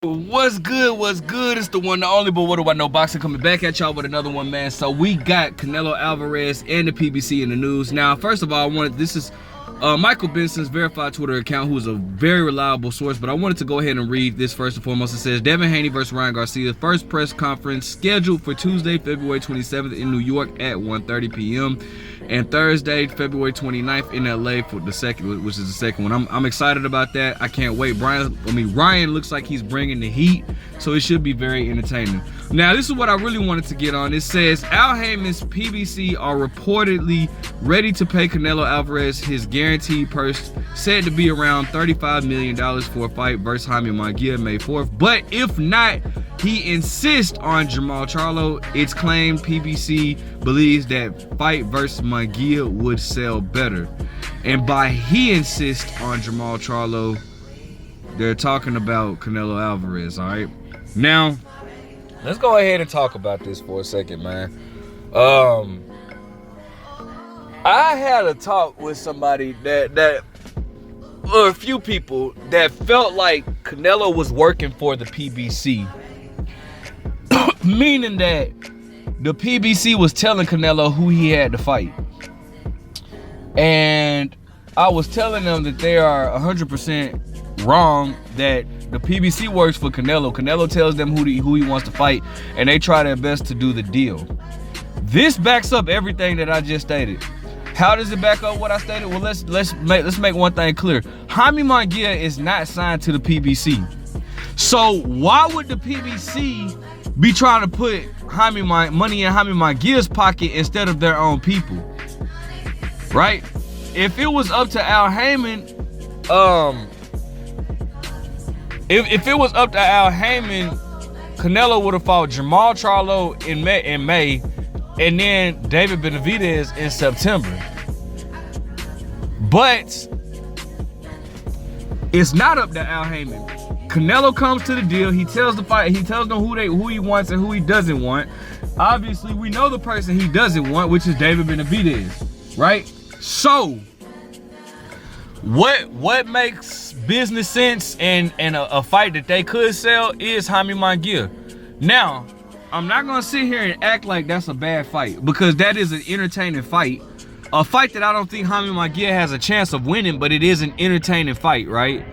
What's good? What's good? It's the one, the only, but what do I know? Boxing coming back at y'all with another one, man. So we got Canelo Alvarez and the PBC in the news. Now, first of all, this is Michael Benson's verified Twitter account, who is a very reliable source, but I wanted to go ahead and read this first and foremost. It says, Devin Haney versus Ryan Garcia, first press conference scheduled for Tuesday, February 27th in New York at 1:30 p.m. and Thursday, February 29th in LA for the second, which is the second one. I'm excited about that. I can't wait. Ryan looks like he's bringing the heat, so it should be very entertaining. Now, this is what I really wanted to get on. It says, Al Haymon's PBC are reportedly ready to pay Canelo Alvarez his guaranteed purse, said to be around $35 million for a fight versus Jaime Munguia May 4th. But if not, he insists on Jermall Charlo. It's claimed PBC believes that fight versus Munguia would sell better. And by he insists on Jermall Charlo, they're talking about Canelo Alvarez, all right? Now, let's go ahead and talk about this for a second, man. I had a talk with somebody or a few people that felt like Canelo was working for the PBC. Meaning that the PBC was telling Canelo who he had to fight. And I was telling them that they are 100% wrong, that the PBC works for Canelo. Canelo tells them who he wants to fight, and they try their best to do the deal. This backs up everything that I just stated. How does it back up what I stated? Well, let's make one thing clear. Jaime Munguia is not signed to the PBC. So why would the PBC be trying to put money in Jaime Munguia's pocket instead of their own people? Right? If it was up to Al Heyman, if it was up to Al Heyman, Canelo would have fought Jermall Charlo in May, and then David Benavidez in September. But it's not up to Al Heyman. Canelo comes to the deal. He tells them who he wants and who he doesn't want. Obviously, we know the person he doesn't want, which is David Benavidez, right? So, what makes business sense and a fight that they could sell is Jaime Munguia. Now, I'm not gonna sit here and act like that's a bad fight, because that is an entertaining fight. A fight that I don't think Jaime Munguia has a chance of winning, but it is an entertaining fight, right?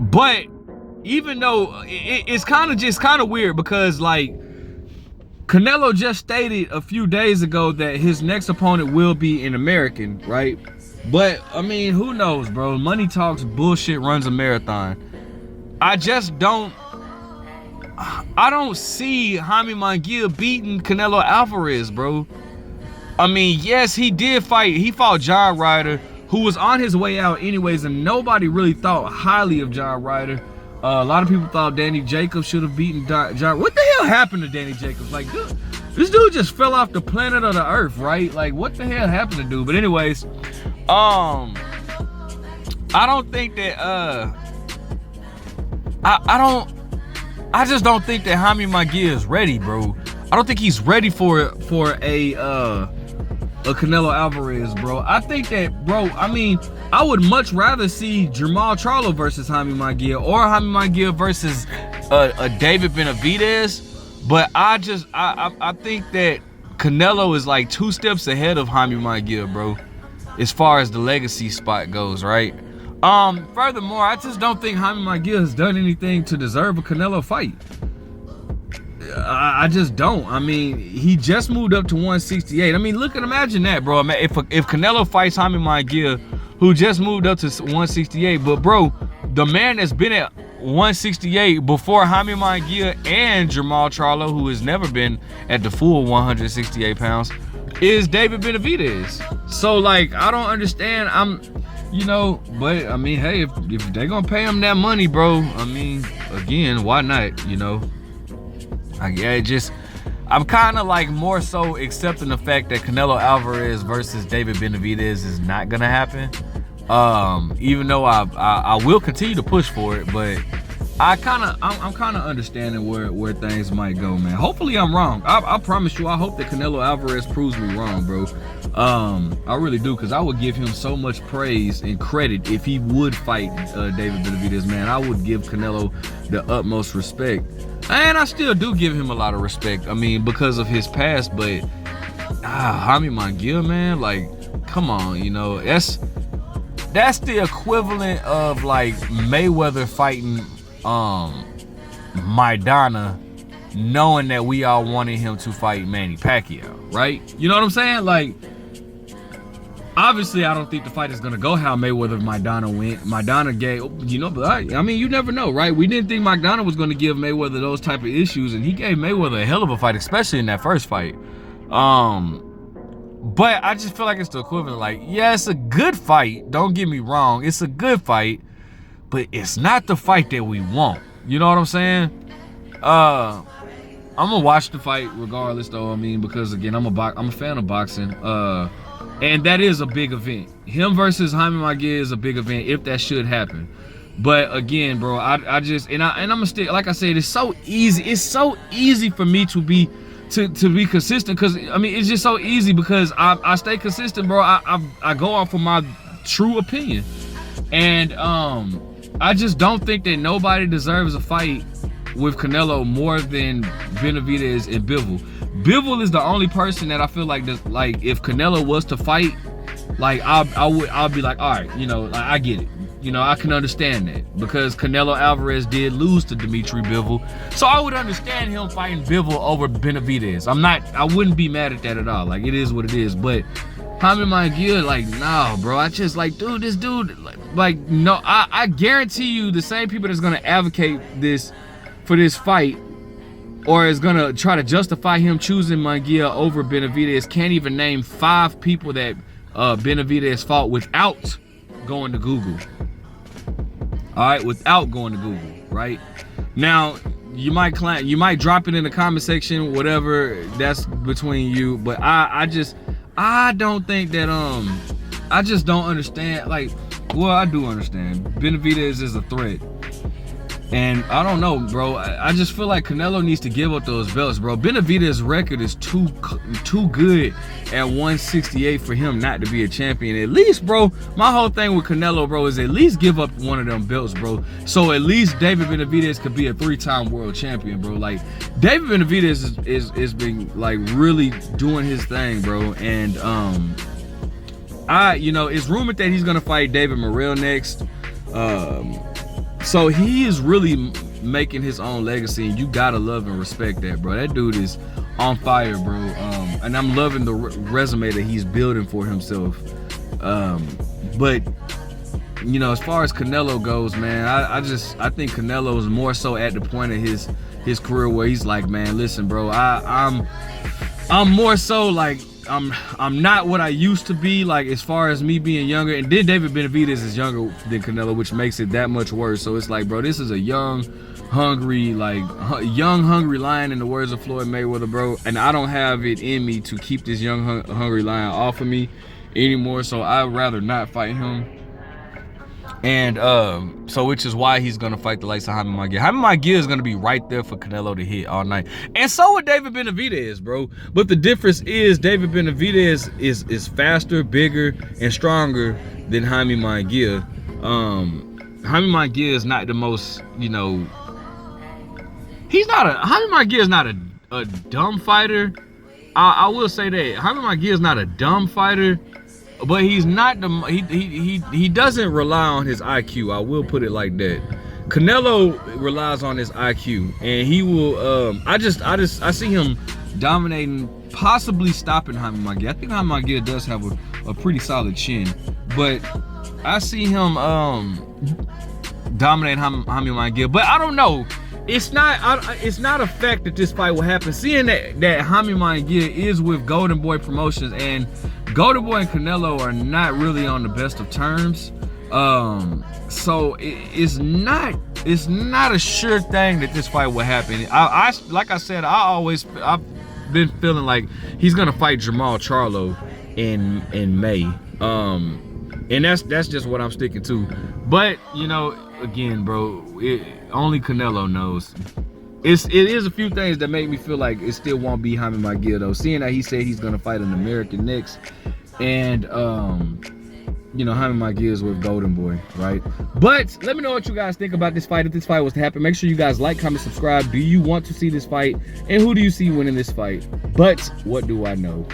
But even though it's kind of weird, because like Canelo just stated a few days ago that his next opponent will be an American, right? But I mean, who knows, bro? Money talks, bullshit runs a marathon. I don't see Jaime Munguia beating Canelo Alvarez, bro. I mean, yes, he did fight. He fought John Ryder, who was on his way out anyways, and nobody really thought highly of John Ryder. A lot of people thought Danny Jacobs should have beaten John. What the hell happened to Danny Jacobs? Like, dude, this dude just fell off the planet of the earth, right? Like, what the hell happened to dude? But anyways, I don't think that I just don't think that Jaime Munguia is ready, bro. I don't think he's ready for a Canelo Alvarez, bro. I think that, bro, I mean, I would much rather see Jermall Charlo versus Jaime Munguia, or Jaime Munguia versus a David Benavidez. But I think that Canelo is like 2 steps ahead of Jaime Munguia, bro, as far as the legacy spot goes, right? Furthermore, I just don't think Jaime Munguia has done anything to deserve a Canelo fight. I just don't. I mean, he just moved up to 168. I mean, imagine that, bro. I mean, if Canelo fights Jaime Munguia, who just moved up to 168, but bro, the man that's been at 168 before Jaime Munguia and Jermall Charlo, who has never been at the full 168 pounds, is David Benavidez. So like, I don't understand. But I mean, hey, if they're gonna pay him that money, bro, I mean, again, why not? I'm kind of like more so accepting the fact that Canelo Alvarez versus David Benavidez is not gonna happen. Even though I will continue to push for it, but I'm kind of understanding where things might go, man. Hopefully I'm wrong. I promise you, I hope that Canelo Alvarez proves me wrong, bro. I really do, because I would give him so much praise and credit if he would fight David Benavidez, man. I would give Canelo the utmost respect, and I still do give him a lot of respect. I mean, because of his past, but Jaime Munguia, man, like, come on, you know, that's the equivalent of like Mayweather fighting Maidana, knowing that we all wanted him to fight Manny Pacquiao, right? You know what I'm saying? Like, obviously, I don't think the fight is gonna go how Mayweather Maidana went. Maidana gave, you know, but I mean, you never know, right? We didn't think Maidana was gonna give Mayweather those type of issues, and he gave Mayweather a hell of a fight, especially in that first fight. But I just feel like it's the equivalent. Like, yeah, it's a good fight. Don't get me wrong, it's a good fight, but it's not the fight that we want. You know what I'm saying? I'm gonna watch the fight regardless, though. I mean, because again, I'm a fan of boxing. And that is a big event. Him versus Jaime Munguia is a big event if that should happen. But again, bro, I just and I'm gonna stick. Like I said, it's so easy. It's so easy for me to be consistent, because I mean, it's just so easy because I stay consistent, bro. I go off of my true opinion, and I just don't think that nobody deserves a fight with Canelo more than Benavidez and Bivol. Bivol is the only person that I feel like this, like, if Canelo was to fight, like, I'll be like, all right, you know, like, I get it. You know, I can understand that, because Canelo Alvarez did lose to Dimitri Bivol, so I would understand him fighting Bivol over Benavidez. I wouldn't be mad at that at all. Like, it is what it is. But Jaime Munguia, like, nah, bro. I just, like, dude, this dude, like, no, I guarantee you the same people that's gonna advocate this for this fight, or is gonna try to justify him choosing Munguia over Benavidez, can't even name 5 people that Benavidez fought without going to Google. All right, without going to Google, right? Now, you might drop it in the comment section, whatever, that's between you, but I don't think that I just don't understand. Like, well, I do understand Benavidez is a threat, and I don't know, bro. I just feel like Canelo needs to give up those belts, bro. Benavidez's record is too good at 168 for him not to be a champion. At least, bro, my whole thing with Canelo, bro, is at least give up one of them belts, bro. So at least David Benavidez could be a 3-time world champion, bro. Like, David Benavidez is been, like, really doing his thing, bro. And you know, it's rumored that he's gonna fight David Morrell next. So he is really making his own legacy, and you gotta love and respect that, bro. That dude is on fire, bro. And I'm loving the resume that he's building for himself. But you know, as far as Canelo goes, man, I think Canelo is more so at the point of his career where he's like, man, listen, bro, I'm more so like, I'm not what I used to be, like, as far as me being younger. And then David Benavidez is younger than Canelo, which makes it that much worse. So it's like, bro, this is a young, hungry lion, in the words of Floyd Mayweather, bro. And I don't have it in me to keep this young, hungry lion off of me anymore. So I'd rather not fight him. And so, which is why he's gonna fight the likes of Jaime Munguia. Jaime Munguia is gonna be right there for Canelo to hit all night, and so would David Benavidez, bro. But the difference is David Benavidez is faster, bigger, and stronger than Jaime Munguia. Jaime Munguia is not the most, you know, Jaime Munguia is not a dumb fighter. I will say that Jaime Munguia is not a dumb fighter. But he's not he doesn't rely on his IQ. I will put it like that. Canelo relies on his IQ, and he will. I see him dominating, possibly stopping Jaime Munguia. I think Jaime Munguia does have a pretty solid chin, but I see him dominating Jaime Munguia. But I don't know. It's not a fact that this fight will happen. Seeing that Jaime Munguia is with Golden Boy Promotions, and Golden Boy and Canelo are not really on the best of terms. So it's not a sure thing that this fight will happen. Like I said, I've been feeling like he's gonna fight Jermall Charlo in May. And that's just what I'm sticking to. But you know, again, bro, only Canelo knows. It is a few things that make me feel like it still won't be Jaime Munguia though. Seeing that he said he's gonna fight an American next, and you know, Jaime Munguia is with Golden Boy, right? But let me know what you guys think about this fight. If this fight was to happen, make sure you guys like, comment, subscribe. Do you want to see this fight? And who do you see winning this fight? But what do I know?